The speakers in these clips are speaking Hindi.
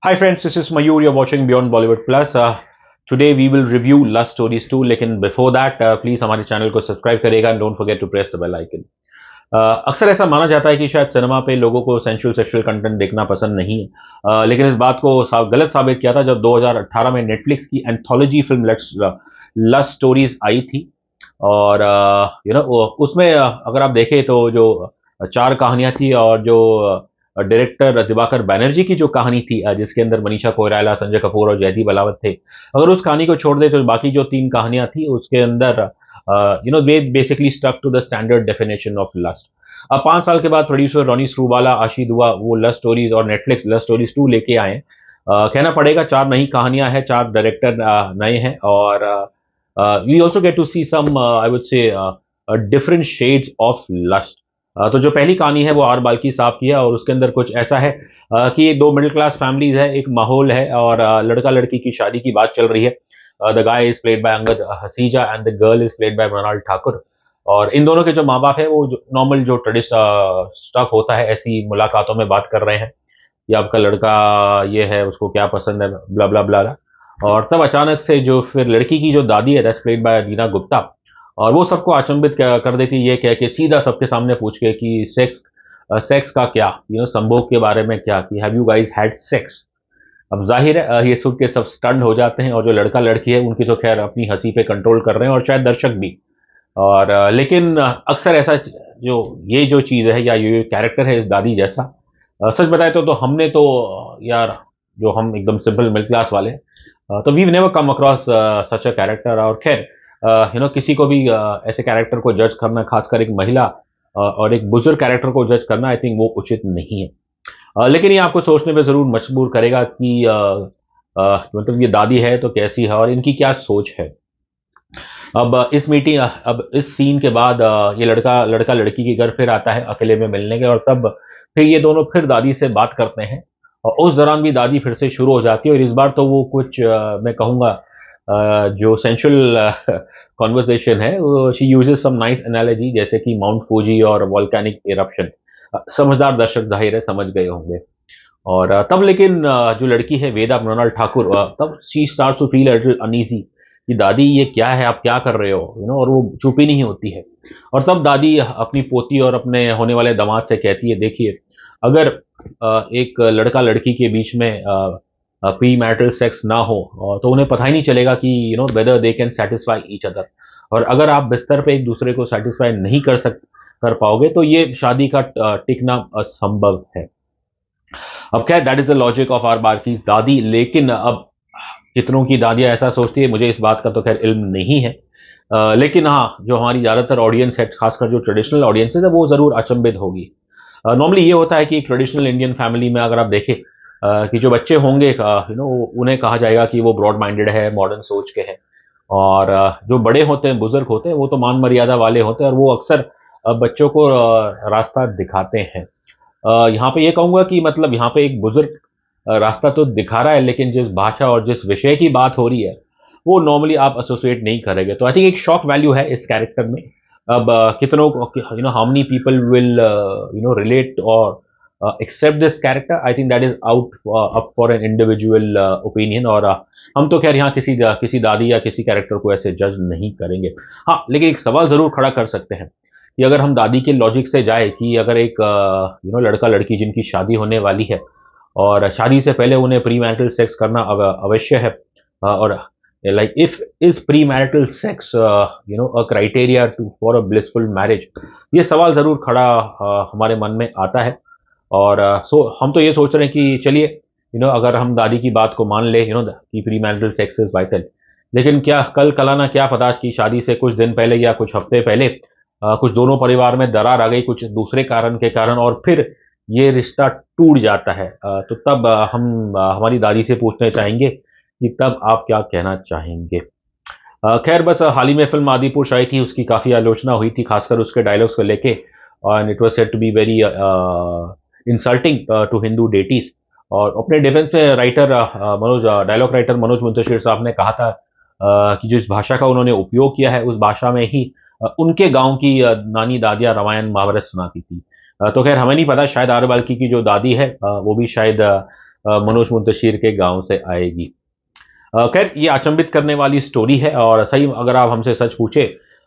Hi friends, this is Mayur. You're watching Beyond Bollywood Plus. Today we will review Lust Stories 2. लेकिन before that, please हमारे चैनल को सब्सक्राइब करेगा and don't forget to press the bell icon. अक्सर ऐसा माना जाता है कि शायद सिनेमा पे लोगों को सेंशुअल सेक्सुअल कंटेंट देखना पसंद नहीं है, लेकिन इस बात को गलत साबित किया था जब 2018 में नेटफ्लिक्स की एंथोलॉजी फिल्म लस्ट स्टोरीज आई थी। और उसमें अगर आप देखें तो जो चार कहानियां थी और जो डायरेक्टर दिवाकर बैनर्जी की जो कहानी थी, जिसके अंदर मनीषा कोइराला, संजय कपूर और जयदीप अलावत थे, अगर उस कहानी को छोड़ दे तो बाकी जो तीन कहानियां थी उसके अंदर they basically stuck to the standard definition of lust. अब 5 साल के बाद प्रोड्यूसर रॉनी स्क्रूवाला, आशी दुआ वो लस्ट स्टोरीज और नेटफ्लिक्स लस्ट स्टोरीज 2 लेके आए। कहना पड़ेगा चार नई कहानियां हैं, चार डायरेक्टर नए हैं और we also get to see some I would say different shades of lust. तो जो पहली कहानी है वो आर बाल्की साहब की है और उसके अंदर कुछ ऐसा है कि दो मिडिल क्लास फैमिलीज है, एक माहौल है और लड़का लड़की की शादी की बात चल रही है। The guy is played by Angad Hasija and the girl is played by Mrunal Thakur. और इन दोनों के जो माँ बाप है वो नॉर्मल जो ट्रेडिशनल स्टफ होता है ऐसी मुलाकातों में बात कर रहे हैं कि आपका लड़का ये है, उसको क्या पसंद है, ब्ला ब्ला ब्ला। और सब अचानक से जो फिर लड़की की जो दादी है that's played by Reena Gupta, और वो सबको अचंभित कर देती है ये कह के सीधा सबके सामने पूछ के कि सेक्स का क्या, संभोग के बारे में क्या, कि have you guys had sex. अब जाहिर है ये सुन के सब स्टंड हो जाते हैं और जो लड़का लड़की है उनकी तो खैर अपनी हंसी पे कंट्रोल कर रहे हैं और शायद दर्शक भी। और लेकिन अक्सर ऐसा जो ये जो चीज़ है या ये कैरेक्टर है इस दादी जैसा, सच बताए तो हमने तो यार जो हम एकदम सिंपल मिडिल क्लास वाले तो we never come across such a character. और खैर किसी को भी ऐसे कैरेक्टर को जज करना, खासकर एक महिला और एक बुजुर्ग कैरेक्टर को जज करना, आई थिंक वो उचित नहीं है। लेकिन ये आपको सोचने पे ज़रूर मजबूर करेगा कि मतलब ये दादी है तो कैसी है और इनकी क्या सोच है। अब इस सीन के बाद ये लड़का लड़का लड़की के घर फिर आता है अकेले में मिलने के, और तब फिर ये दोनों फिर दादी से बात करते हैं और उस दौरान भी दादी फिर से शुरू हो जाती है और इस बार तो वो कुछ मैं कहूँगा जो सेंशुअल कॉन्वर्सेशन है, she uses some nice analogy जैसे कि माउंट फूजी और वॉल्केनिक इरप्शन। समझदार दर्शक जाहिर है समझ गए होंगे। और तब लेकिन जो लड़की है वेदा मृणाल ठाकुर, तब she starts to feel uneasy कि दादी ये क्या है, आप क्या कर रहे हो, और वो चुप ही नहीं होती है। और तब दादी अपनी पोती और अपने होने वाले दामाद से कहती है, देखिए अगर एक लड़का लड़की के बीच में प्री मैरिटल सेक्स ना हो तो उन्हें पता ही नहीं चलेगा कि whether they can satisfy each other. और अगर आप बिस्तर पे एक दूसरे को सेटिस्फाई नहीं कर पाओगे तो ये शादी का टिकना असंभव है। अब क्या, that is the logic of our बार्कीज दादी। लेकिन अब कितनों की दादियां ऐसा सोचती है, मुझे इस बात का तो खैर इल्म नहीं है। लेकिन हाँ, जो हमारी ज़्यादातर ऑडियंस है, खासकर जो ट्रेडिशनल ऑडियंस है, वो ज़रूर अचंभित होगी। नॉर्मली ये होता है कि ट्रेडिशनल इंडियन फैमिली में अगर आप देखें कि जो बच्चे होंगे उन्हें कहा जाएगा कि वो ब्रॉड माइंडेड है, मॉडर्न सोच के हैं। और जो बड़े होते हैं, बुजुर्ग होते हैं, वो तो मान मर्यादा वाले होते हैं और वो अक्सर बच्चों को रास्ता दिखाते हैं। यहाँ पे ये कहूँगा कि मतलब यहाँ पे एक बुजुर्ग रास्ता तो दिखा रहा है, लेकिन जिस भाषा और जिस विषय की बात हो रही है वो नॉर्मली आप एसोसिएट नहीं करेंगे। तो आई थिंक एक शॉक वैल्यू है इस कैरेक्टर में। अब कितनों how many people will relate और accept this character, I think that is out up for an individual opinion. और हम तो खैर यहाँ किसी दादी या किसी कैरेक्टर को ऐसे जज नहीं करेंगे। हाँ, लेकिन एक सवाल जरूर खड़ा कर सकते हैं कि अगर हम दादी के लॉजिक से जाए कि अगर एक लड़का लड़की जिनकी शादी होने वाली है और शादी से पहले उन्हें प्री मैरिटल सेक्स करना अवश्य है, और like if is premarital sex a criteria to for a blissful marriage, ये सवाल जरूर खड़ा हमारे मन में आता है। और हम तो ये सोच रहे हैं कि चलिए अगर हम दादी की बात को मान ले कि pre marital sex is vital, लेकिन क्या कल कलाना क्या पता कि शादी से कुछ दिन पहले या कुछ हफ्ते पहले कुछ दोनों परिवार में दरार आ गई कुछ दूसरे कारण के कारण और फिर ये रिश्ता टूट जाता है। तो तब हम हमारी दादी से पूछना चाहेंगे कि तब आप क्या कहना चाहेंगे। खैर बस हाल ही में फिल्म आदिपुरुष आई थी, उसकी काफ़ी आलोचना हुई थी, खासकर उसके डायलॉग्स को लेके, और it was said to be very insulting to Hindu deities. और अपने डिफेंस में writer dialogue writer Manoj Muntashir साहब ने कहा था कि जिस भाषा का उन्होंने उपयोग किया है उस भाषा में ही उनके गांव की नानी दादियाँ रामायण महाभारत सुनाती थी। तो खैर हमें नहीं पता, शायद आर बाल्की की जो दादी है वो भी शायद मनोज मुंतशिर के गांव से आएगी। खैर ये अचंभित करने वाली स्टोरी है और सही अगर आप हमसे सच पूछे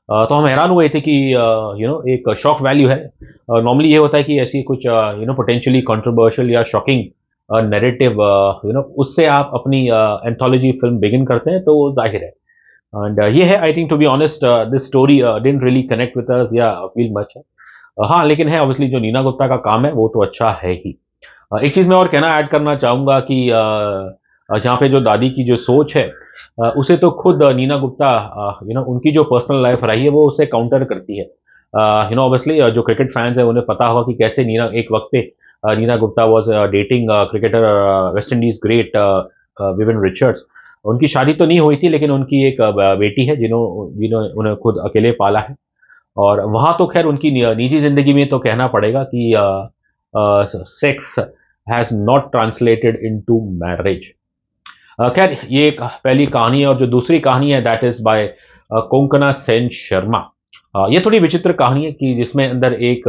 तो हम हैरान हुए थे कि एक शॉक वैल्यू है। नॉर्मली ये होता है कि ऐसी कुछ पोटेंशियली कंट्रोवर्शियल या शॉकिंग नैरेटिव उससे आप अपनी एंथोलॉजी फिल्म बिगिन करते हैं, तो वो जाहिर है। एंड ये है, I think to be honest this story didn't really connect with us या फील मच। हाँ, लेकिन है ऑब्वियसली जो नीना गुप्ता का काम है वो तो अच्छा है ही। एक चीज़ मैं और कहना ऐड करना चाहूँगा कि जहाँ पे जो दादी की जो सोच है उसे तो खुद नीना गुप्ता उनकी जो पर्सनल लाइफ रही है वो उसे काउंटर करती है। ऑब्वियसली जो क्रिकेट फैंस हैं उन्हें पता होगा कि कैसे नीना एक वक्त पे Neena Gupta was dating cricketer West Indies great Vivian Richards. उनकी शादी तो नहीं हुई थी, लेकिन उनकी एक बेटी है जिन्हों जिन्हों उन्हें खुद अकेले पाला है। और वहाँ तो खैर उनकी निजी ज़िंदगी में तो कहना पड़ेगा कि sex has not translated into marriage. खैर ये एक पहली कहानी है और जो दूसरी कहानी है that is by Konkona Sen Sharma. ये थोड़ी विचित्र कहानी है कि जिसमें अंदर एक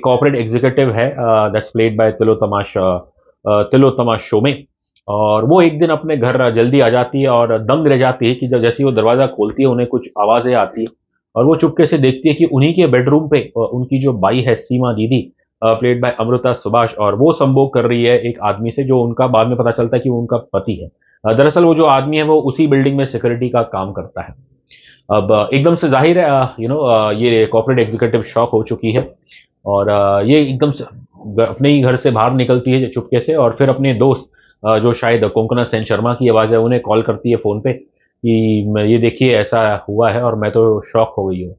कॉर्पोरेट एग्जीक्यूटिव है that's played by Tilottama Shome. और वो एक दिन अपने घर जल्दी आ जाती है और दंग रह जाती है कि जब जैसे ही वो दरवाज़ा खोलती है उन्हें कुछ आवाज़ें आती है और वो चुपके से देखती है कि उन्हीं के बेडरूम पे उनकी जो बाई है सीमा दीदी प्लेड बाय अमृता सुभाष, और वो संभोग कर रही है एक आदमी से जो उनका बाद में पता चलता है कि वो उनका पति है। दरअसल वो जो आदमी है वो उसी बिल्डिंग में सिक्योरिटी का काम करता है। अब एकदम से जाहिर है ये कॉर्पोरेट एग्जीक्यूटिव शॉक हो चुकी है और ये एकदम से अपने ही घर से बाहर निकलती है चुपके से और फिर अपने दोस्त जो शायद कोंकणा सेन शर्मा की आवाज़ है उन्हें कॉल करती है फ़ोन पे कि ये देखिए ऐसा हुआ है और मैं तो शॉक हो गई हूँ।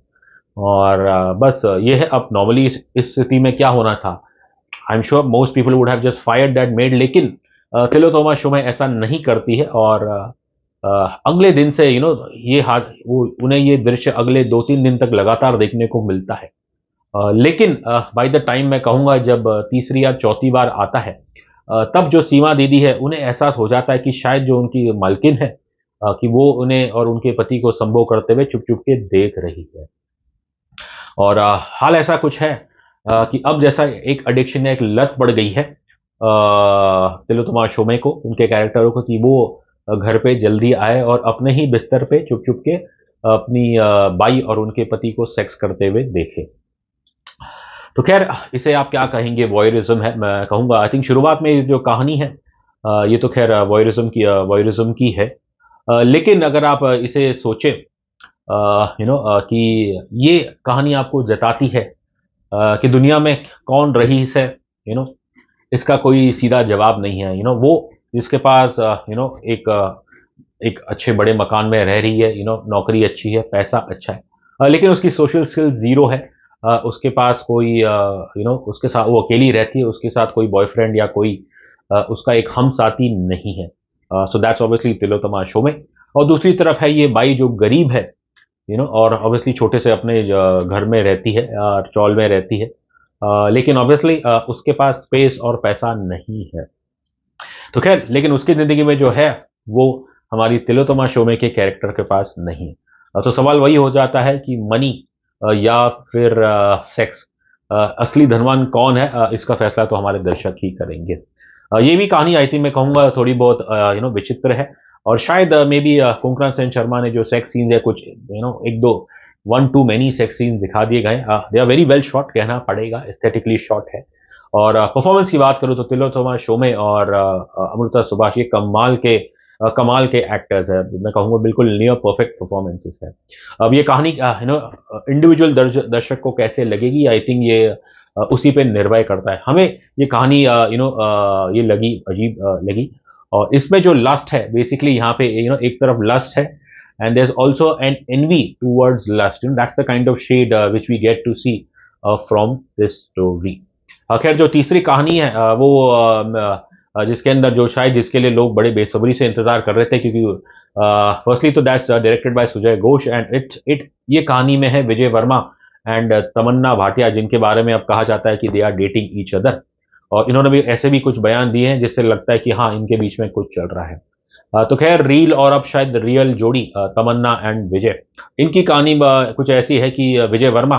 और बस ये है। अब नॉर्मली इस स्थिति में क्या होना था, I am sure most people would have just fired that made, लेकिन तिलोत्तमा शोमे ऐसा नहीं करती है और अगले दिन से ये हाथ वो उन्हें ये दृश्य अगले 2-3 दिन तक लगातार देखने को मिलता है। लेकिन बाय द टाइम मैं कहूँगा जब तीसरी या चौथी बार आता है तब जो सीमा दीदी है उन्हें एहसास हो जाता है कि शायद जो उनकी मालकिन है कि वो उन्हें और उनके पति को संभोग करते हुए चुप-चुप के देख रही है। और हाल ऐसा कुछ है कि अब जैसा एक एडिक्शन या एक लत पड़ गई है तिलोत्तमा शोमे को, उनके कैरेक्टरों को, कि वो घर पे जल्दी आए और अपने ही बिस्तर पे चुप-चुप के अपनी बाई और उनके पति को सेक्स करते हुए देखे। तो खैर इसे आप क्या कहेंगे, वॉयरिज्म है मैं कहूँगा। आई थिंक शुरुआत में ये जो कहानी है ये तो खैर वॉयरिज्म की है। लेकिन अगर आप इसे सोचें कि ये कहानी आपको जताती है कि दुनिया में कौन रईस है, इसका कोई सीधा जवाब नहीं है। वो जिसके पास एक अच्छे बड़े मकान में रह रही है, नौकरी अच्छी है, पैसा अच्छा है, लेकिन उसकी सोशल स्किल्स ज़ीरो है। उसके पास कोई उसके साथ वो अकेली रहती है, उसके साथ कोई बॉयफ्रेंड या कोई उसका एक हम साथी नहीं है। So that's obviously Tilottama Shome. और दूसरी तरफ है ये बाई जो गरीब है, और ऑब्वियसली छोटे से अपने घर में रहती है, चौल में रहती है, लेकिन ऑब्वियसली उसके पास स्पेस और पैसा नहीं है। तो खैर लेकिन उसकी ज़िंदगी में जो है वो हमारी तिलोत्तमा शोमे के कैरेक्टर के पास नहीं है। तो सवाल वही हो जाता है कि मनी या फिर सेक्स, असली धनवान कौन है, इसका फैसला तो हमारे दर्शक ही करेंगे। ये भी कहानी आई थी मैं कहूँगा थोड़ी बहुत विचित्र है और शायद मे बी कोंकणा सेन शर्मा ने जो सेक्स सीन्स है कुछ एक दो one too many sex scenes दिखा दिए गए। They are very well shot कहना पड़ेगा, एस्थेटिकली शॉट है। और परफॉर्मेंस की बात करूँ तो तिलोत्तमा शोमे और अमृता सुभाष ये कमाल के एक्टर्स हैं। मैं कहूँगा बिल्कुल नियर परफेक्ट परफॉर्मेंसेस है। अब ये कहानी इंडिविजुअल दर्शक को कैसे लगेगी, आई थिंक ये उसी पे निर्भर करता है। हमें ये कहानी ये लगी अजीब लगी। और इसमें जो लस्ट है बेसिकली यहाँ पे एक तरफ लस्ट है and there is also an envy towards lust, that's the kind of shade which we get to see from this story. खैर जो तीसरी कहानी है वो जिसके अंदर जो शायद जिसके लिए लोग बड़े बेसब्री से इंतजार कर रहे थे, क्योंकि फर्स्टली तो that's directed by Sujoy Ghosh and it ये कहानी में है विजय वर्मा एंड तमन्ना भाटिया, जिनके बारे में अब कहा जाता है कि they are dating each other. और इन्होंने भी ऐसे भी कुछ बयान दिए हैं जिससे लगता है कि हाँ इनके बीच में कुछ चल रहा है। तो खैर रील और अब शायद रियल जोड़ी तमन्ना एंड विजय, इनकी कहानी कुछ ऐसी है कि विजय वर्मा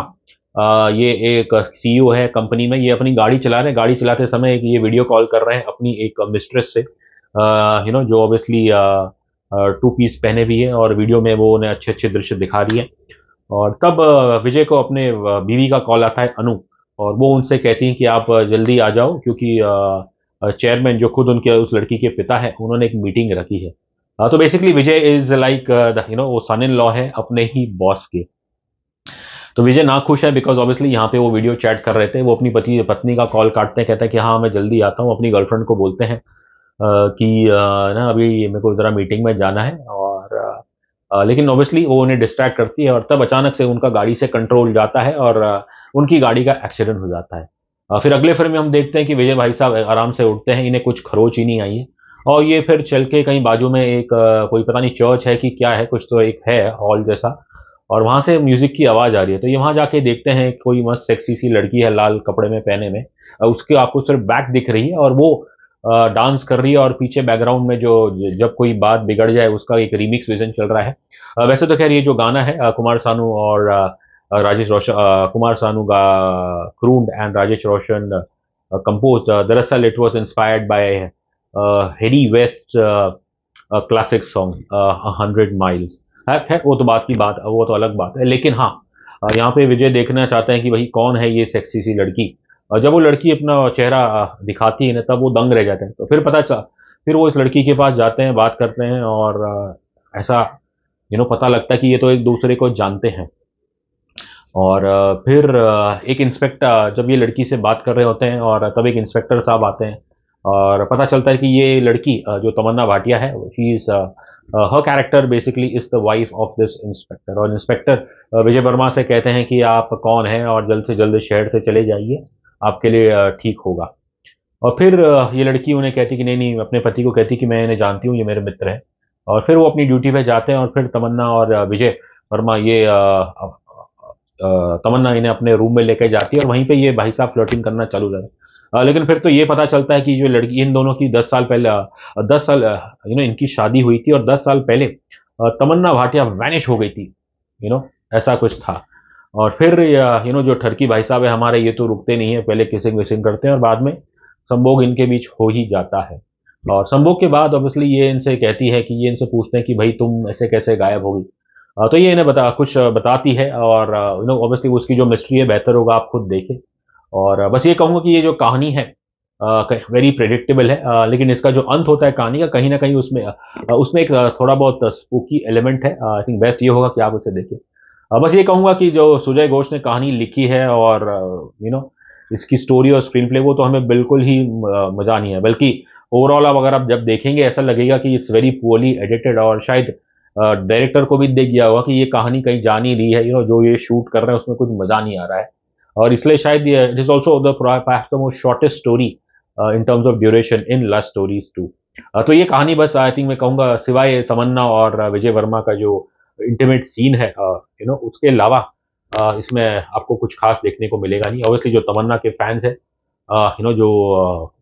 ये एक सीईओ है कंपनी में, ये अपनी गाड़ी चला रहे हैं, गाड़ी चलाते समय ये वीडियो कॉल कर रहे हैं अपनी एक मिस्ट्रेस से, जो ऑब्वियसली टू पीस पहने भी है, और वीडियो में वो उन्हें अच्छे अच्छे दृश्य दिखा रही है। और तब विजय को अपने बीवी का कॉल आता है, अनु, और वो उनसे कहती हैं कि आप जल्दी आ जाओ, क्योंकि चेयरमैन जो खुद उनके उस लड़की के पिता है, उन्होंने एक मीटिंग रखी है। तो बेसिकली विजय इज लाइक वो सन इन लॉ है अपने ही बॉस के। तो विजय ना खुश है, बिकॉज ऑब्वियसली यहाँ पे वो वीडियो चैट कर रहे थे, वो अपनी पत्नी का कॉल काटते हैं, कहते हैं कि हाँ मैं जल्दी आता हूँ, अपनी गर्लफ्रेंड को बोलते हैं कि ना अभी मेरे को ज़रा मीटिंग में जाना है, और लेकिन ऑब्वियसली वो उन्हें डिस्ट्रैक्ट करती है, और तब अचानक से उनका गाड़ी से कंट्रोल जाता है, और उनकी गाड़ी का एक्सीडेंट हो जाता है। फिर अगले फिल्म में हम देखते हैं कि विजय भाई साहब आराम से उठते हैं, इन्हें कुछ खरोच ही नहीं आई है, और ये फिर चल के कहीं बाजू में एक कोई पता नहीं चर्च है कि क्या है, कुछ तो एक है हॉल जैसा, और वहाँ से म्यूजिक की आवाज़ आ रही है, तो ये वहाँ जाके देखते हैं कोई मस्त सेक्सी सी लड़की है लाल कपड़े में पहने में, उसके आपको सिर्फ बैक दिख रही है, और वो डांस कर रही है, और पीछे बैकग्राउंड में जो जब कोई बात बिगड़ जाए उसका एक रीमिक्स वर्जन चल रहा है। वैसे तो खैर ये जो गाना है कुमार सानू और राजेश रोशन, कुमार सानू का crooned and Rajesh Roshan compose, दरअसल it was inspired by Hedy West classic song 100 miles. है वो तो बात की बात, वो तो अलग बात है, लेकिन हाँ यहाँ पे विजय देखना चाहते हैं कि भाई कौन है ये सेक्सी सी लड़की। जब वो लड़की अपना चेहरा दिखाती है ना, तब वो दंग रह जाते हैं, तो फिर वो इस लड़की के पास जाते हैं, बात करते हैं, और ऐसा पता लगता है कि ये तो एक दूसरे को जानते हैं। और फिर एक इंस्पेक्टर जब ये लड़की से बात कर रहे होते हैं, और तब एक इंस्पेक्टर साहब आते हैं, और पता चलता है कि ये लड़की जो तमन्ना भाटिया है, she is her character basically is the wife of this inspector. और इंस्पेक्टर विजय वर्मा से कहते हैं कि आप कौन हैं, और जल्द से जल्द शहर से चले जाइए, आपके लिए ठीक होगा। और फिर ये लड़की उन्हें कहती कि नहीं नहीं, अपने पति को कहती कि मैं इन्हें जानती हूँ, ये मेरे मित्र हैं। और फिर वो अपनी ड्यूटी पे जाते हैं, और फिर तमन्ना और विजय वर्मा तमन्ना इन्हें अपने रूम में लेकर जाती है, और वहीं पे ये भाई साहब फ्लर्टिंग करना चालू कर। लेकिन फिर तो ये पता चलता है कि जो लड़की इन दोनों की 10 साल पहले 10 साल इनकी शादी हुई थी, और 10 साल पहले तमन्ना भाटिया वैनिश हो गई थी, ऐसा कुछ था। और फिर जो ठरकी भाई साहब है हमारे, ये तो रुकते नहीं है, पहले किसिंग विसिंग करते हैं, और बाद में संभोग इनके बीच हो ही जाता है। और संभोग के बाद ऑब्वियसली ये इनसे कहती है कि ये इनसे पूछते हैं कि भाई तुम ऐसे कैसे गायब हो गई। तो ये इन्हें कुछ बताती है, और ऑब्वियसली उसकी जो मिस्ट्री है बेहतर होगा आप खुद देखें। और बस ये कहूँगा कि ये जो कहानी है वेरी प्रेडिक्टेबल है, लेकिन इसका जो अंत होता है कहानी का, कहीं ना कहीं उसमें एक थोड़ा बहुत स्पूकी एलिमेंट है। आई थिंक बेस्ट ये होगा कि आप उसे देखें। बस ये कहूँगा कि जो सुजय घोष ने कहानी लिखी है, और इसकी स्टोरी और स्क्रीन प्ले, वो तो हमें बिल्कुल ही मज़ा नहीं है, बल्कि ओवरऑल अब अगर आप जब देखेंगे ऐसा लगेगा कि इट्स वेरी पुअरली एडिटेड, और शायद डायरेक्टर को भी देख गया होगा कि ये कहानी कहीं जा नहीं रही है, जो ये शूट कर रहे हैं उसमें कुछ मज़ा नहीं आ रहा है। और इसलिए शायद it is also the perhaps the most shortest story in terms of duration in love stories too. तो ये कहानी बस आई थिंक मैं कहूँगा, सिवाय तमन्ना और विजय वर्मा का जो इंटीमेट सीन है, उसके अलावा इसमें आपको कुछ खास देखने को मिलेगा नहीं। ऑब्वियसली जो तमन्ना के फैंस हैं, जो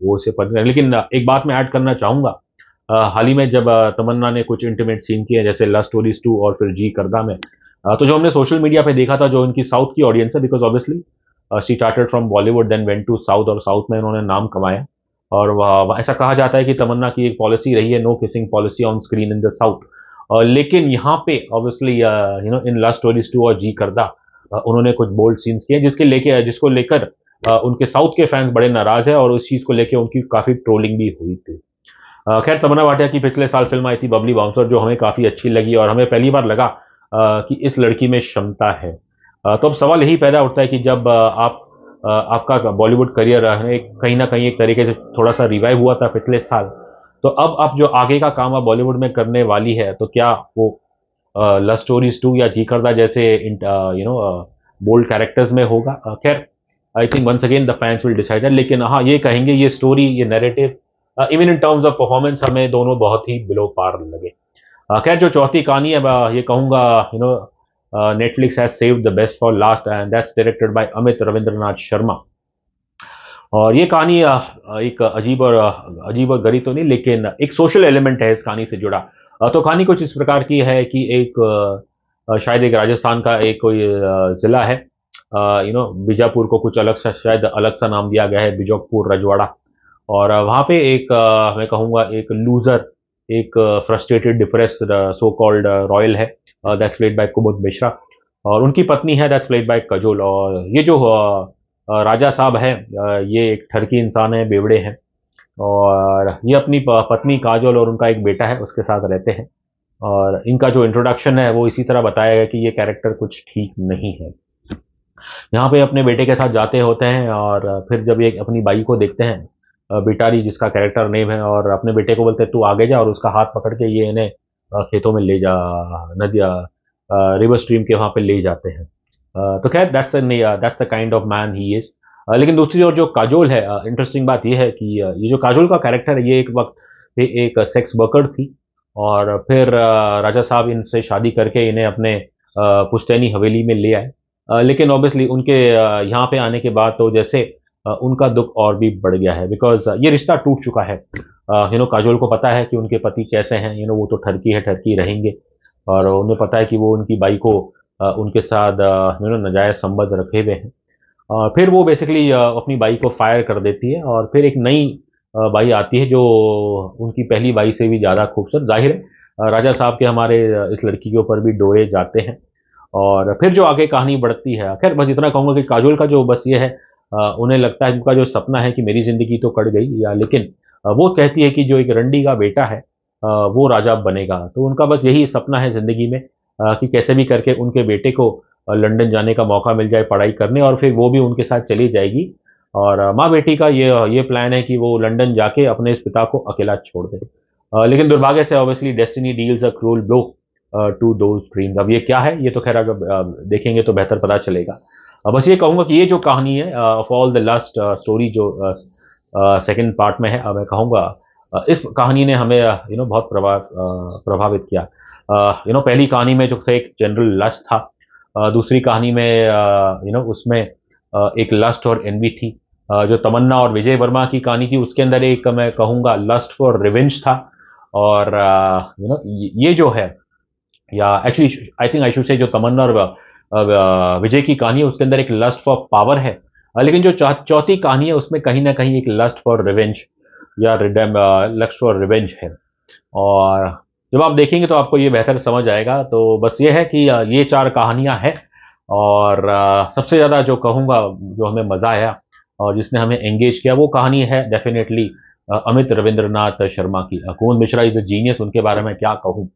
वो इसे पसंद करें, लेकिन एक बात मैं ऐड करना चाहूँगा। हाल ही में जब तमन्ना ने कुछ इंटीमेट सीन किए, जैसे लव स्टोरीज 2 और फिर जी करदा में, तो जो हमने सोशल मीडिया पे देखा था, जो इनकी साउथ की ऑडियंस है, because obviously she started from Bollywood then went to south, और साउथ में इन्होंने नाम कमाया। और ऐसा कहा जाता है कि तमन्ना की एक पॉलिसी रही है, no kissing policy on screen in the south. लेकिन यहाँ पे ऑब्वियसली इन लव स्टोरीज 2 और जी करदा उन्होंने कुछ बोल्ड सीन्स किए, जिसको लेकर उनके साउथ के फैंस बड़े नाराज है, और उस चीज़ को लेकर उनकी काफ़ी ट्रोलिंग भी हुई थी। खैर तमन्ना भाटिया की पिछले साल फिल्म आई थी बबली बाउंसर, जो हमें काफ़ी अच्छी लगी, और हमें पहली बार लगा कि इस लड़की में क्षमता है। तो अब सवाल यही पैदा उठता है कि जब आपका बॉलीवुड करियर कहीं ना कहीं एक तरीके से थोड़ा सा रिवाइव हुआ था पिछले साल, तो अब जो आगे का काम आप बॉलीवुड में करने वाली है, तो क्या वो लव स्टोरीज 2 या जी करदा जैसे बोल्ड कैरेक्टर्स में होगा? खैर I think once again the fans will decide, लेकिन हाँ ये कहेंगे ये स्टोरी, ये narrative, even in terms of performance हमें दोनों बहुत ही बिलो पार लगे। खैर जो चौथी कहानी है, ये कहूँगा Netflix has saved the best for last, and that's directed bye Amit Rabindranath Sharma. और ये कहानी एक अजीब और गरीब तो नहीं, लेकिन एक सोशल एलिमेंट है इस कहानी से जुड़ा। तो कहानी कुछ इस प्रकार की है कि शायद एक राजस्थान का एक कोई ज़िला है, बीजापुर को कुछ अलग सा, शायद अलग सा नाम दिया गया है, बिजोकपुर रजवाड़ा। और वहाँ पे एक मैं कहूँगा एक लूजर, एक frustrated depressed so called royal है, दैट्स प्लेड बाय कुमुद मिश्रा। और उनकी पत्नी है, दैट्स प्लेड बाय कजोल। और ये जो राजा साहब है, ये एक ठरकी इंसान है, बेवड़े हैं। और ये अपनी पत्नी काजोल और उनका एक बेटा है उसके साथ रहते हैं। और इनका जो इंट्रोडक्शन है वो इसी तरह बताया गया कि ये कैरेक्टर कुछ ठीक नहीं है। यहाँ पे अपने बेटे के साथ जाते होते हैं और फिर जब ये अपनी बाई को देखते हैं, बिटारी जिसका कैरेक्टर नेम है, और अपने बेटे को बोलते हैं तू आगे जा, और उसका हाथ पकड़ के ये इन्हें खेतों में ले जा, नदिया रिवर स्ट्रीम के वहाँ पे ले जाते हैं। तो खैर that's the kind of man he is. लेकिन दूसरी ओर जो काजोल है, इंटरेस्टिंग बात यह है कि ये जो काजोल का कैरेक्टर है, ये एक वक्त पे एक सेक्स वर्कर थी। और फिर राजा साहब इनसे शादी करके इन्हें अपने पुश्तैनी हवेली में ले आए। लेकिन ऑब्वियसली उनके यहाँ पे आने के बाद तो जैसे उनका दुख और भी बढ़ गया है, बिकॉज ये रिश्ता टूट चुका है। काजोल को पता है कि उनके पति कैसे हैं, वो तो ठरकी है, ठरकी रहेंगे। और उन्हें पता है कि वो उनकी बाई को उनके साथ नाजायज संबंध रखे हुए हैं। फिर वो बेसिकली अपनी बाई को फायर कर देती है, और फिर एक नई बाई आती है जो उनकी पहली बाई से भी ज़्यादा खूबसूरत। जाहिर है राजा साहब के हमारे इस लड़की के ऊपर भी डोरे जाते हैं। और फिर जो आगे कहानी बढ़ती है, खैर बस इतना कहूँगा कि काजोल का जो बस ये है, उन्हें लगता है, उनका जो सपना है कि मेरी ज़िंदगी तो कट गई, या लेकिन वो कहती है कि जो एक रंडी का बेटा है वो राजा बनेगा। तो उनका बस यही सपना है ज़िंदगी में, कि कैसे भी करके उनके बेटे को लंदन जाने का मौका मिल जाए पढ़ाई करने, और फिर वो भी उनके साथ चली जाएगी। और माँ बेटी का ये प्लान है कि वो लंदन जाके अपने इस पिता को अकेला छोड़ दे। लेकिन दुर्भाग्य से obviously destiny deals a cruel blow to those dreams. अब ये क्या है, ये तो खैर अगर देखेंगे तो बेहतर पता चलेगा। बस ये कहूँगा कि ये जो कहानी है of all the last story जो सेकंड पार्ट में है, मैं कहूँगा इस कहानी ने हमें बहुत प्रभावित किया। पहली कहानी में जो था एक जनरल लस्ट था, दूसरी कहानी में उसमें एक लस्ट और एनवी थी। जो तमन्ना और विजय वर्मा की कहानी थी उसके अंदर एक मैं कहूँगा लस्ट फॉर रिवेंज था। और ये जो है, या actually I think I should say जो तमन्ना और विजय की कहानी है उसके अंदर एक लस्ट फॉर पावर है। लेकिन जो चौथी कहानी है उसमें कहीं ना कहीं एक लस्ट फॉर रिवेंज या लस्ट फॉर रिवेंज है। और जब आप देखेंगे तो आपको ये बेहतर समझ आएगा। तो बस ये है कि ये चार कहानियां हैं। और सबसे ज़्यादा जो कहूँगा जो हमें मज़ा आया और जिसने हमें एंगेज किया वो कहानी है डेफिनेटली अमित रविंद्रनाथ शर्मा की। कुमुद मिश्रा इज़ अ जीनियस, उनके बारे में क्या कहूँ।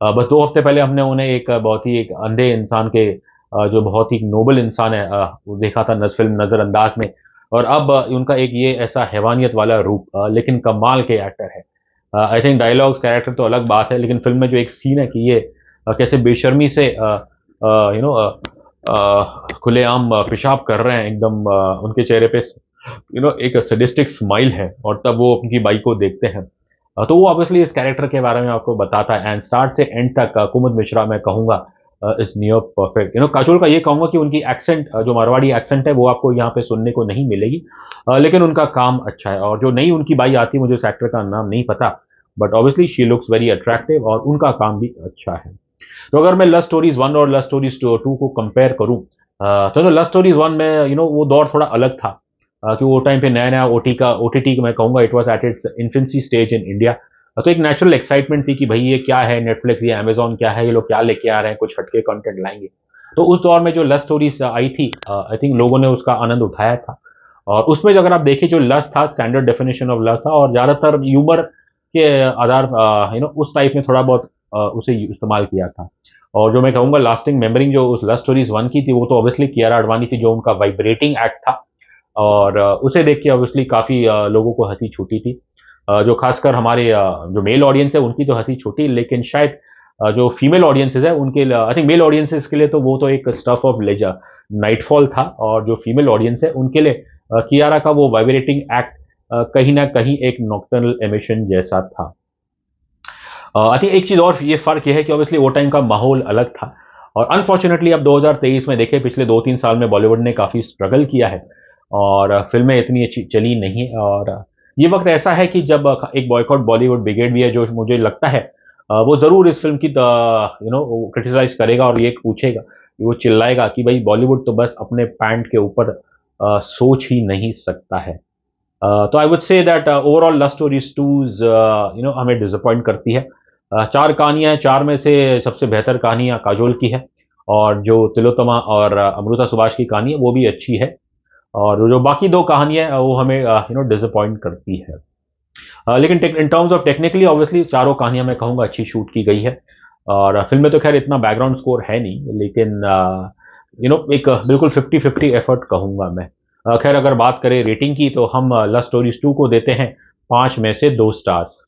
बस 2 हफ्ते पहले हमने उन्हें एक बहुत ही एक अंधे इंसान के जो बहुत ही नोबल इंसान है वो देखा था फिल्म नज़रअंदाज में। और अब उनका एक ये ऐसा हैवानियत वाला रूप, लेकिन कमाल के एक्टर है। आई थिंक डायलॉग्स कैरेक्टर तो अलग बात है, लेकिन फिल्म में जो एक सीन है कि ये कैसे बेशर्मी से खुलेआम पेशाब कर रहे हैं एकदम, उनके चेहरे पे एक सडिस्टिक स्माइल है, और तब वो उनकी बाई को देखते हैं। तो वो ऑब्वियसली इस कैरेक्टर के बारे में आपको बताता है। एंड स्टार्ट से एंड तक कुमुद मिश्रा मैं कहूँगा इज नियर परफेक्ट। काजोल का ये कहूँगा कि उनकी एक्सेंट जो मारवाड़ी एक्सेंट है वो आपको यहाँ पे सुनने को नहीं मिलेगी, लेकिन उनका काम अच्छा है। और जो नई उनकी बाई आती है, मुझे उस एक्टर का नाम नहीं पता, but obviously she looks very attractive और उनका काम भी अच्छा है। तो अगर मैं लव स्टोरीज 1 और लव स्टोरीज 2 को कंपेयर करूँ, तो लव स्टोरीज 1 में वो दौर थोड़ा अलग था, कि वो टाइम पे नया नया ओटीटी मैं कहूँगा it was at its infancy stage in India. तो एक नेचुरल एक्साइटमेंट थी कि भाई ये क्या है, नेटफ्लिक्स या अमेजॉन क्या है, ये लोग क्या लेके आ रहे हैं, कुछ हटके कंटेंट लाएंगे। तो उस दौर में जो लव स्टोरीज आई थी, आई थिंक लोगों ने उसका आनंद उठाया था। और उसमें जो अगर आप देखें जो लव था, स्टैंडर्ड डेफिनेशन ऑफ लव था, और ज़्यादातर ह्यूमर के आधार उस टाइप में थोड़ा बहुत उसे इस्तेमाल किया था। और जो मैं कहूँगा लास्टिंग मेमोरी जो उस लव स्टोरीज 1 की थी वो तो ऑब्वियसली कियारा आडवाणी थी, जो उनका वाइब्रेटिंग एक्ट था। और उसे देख के ऑब्वियसली काफ़ी लोगों को हंसी छूटी थी। जो खासकर हमारे जो मेल ऑडियंस है उनकी तो हंसी छूटी, लेकिन शायद जो फीमेल ऑडियंसेस है उनके लिए, आई थिंक मेल ऑडियंसेस के लिए तो वो तो एक स्टफ ऑफ लेजर नाइटफॉल था, और जो फीमेल ऑडियंस है उनके लिए कियारा का वो वाइब्रेटिंग एक्ट कहीं ना कहीं एक नॉक्टर्नल एमिशन जैसा था। आई थिंक एक चीज़ और ये फ़र्क ये है कि ऑब्वियसली वो टाइम का माहौल अलग था, और अनफॉर्चुनेटली अब 2023 में देखें, पिछले 2-3 साल में बॉलीवुड ने काफ़ी स्ट्रगल किया है और फिल्में इतनी अच्छी चली नहीं। और ये वक्त ऐसा है कि जब एक बॉयकॉट बॉलीवुड ब्रिगेड भी है, जो मुझे लगता है वो ज़रूर इस फिल्म की क्रिटिसाइज करेगा और ये पूछेगा वो चिल्लाएगा कि भाई बॉलीवुड तो बस अपने पैंट के ऊपर सोच ही नहीं सकता है। तो आई would say that overall love stories twos हमें डिसअपॉइंट करती है। 4 कहानियाँ हैं, 4 में से सबसे बेहतर कहानियाँ काजोल की है, और जो तिलोत्तमा और अमृता सुभाष की कहानी है वो भी अच्छी है, और जो बाकी 2 कहानियाँ हैं वो हमें डिसअपॉइंट करती है। लेकिन इन टर्म्स ऑफ टेक्निकली ऑब्वियसली चारों कहानियां मैं कहूँगा अच्छी शूट की गई है, और फिल्म में तो खैर इतना बैकग्राउंड स्कोर है नहीं, लेकिन एक बिल्कुल 50-50 एफर्ट कहूँगा मैं। खैर अगर बात करें रेटिंग की तो हम लव स्टोरीज 2 को देते हैं 5 में से 2 स्टार्स।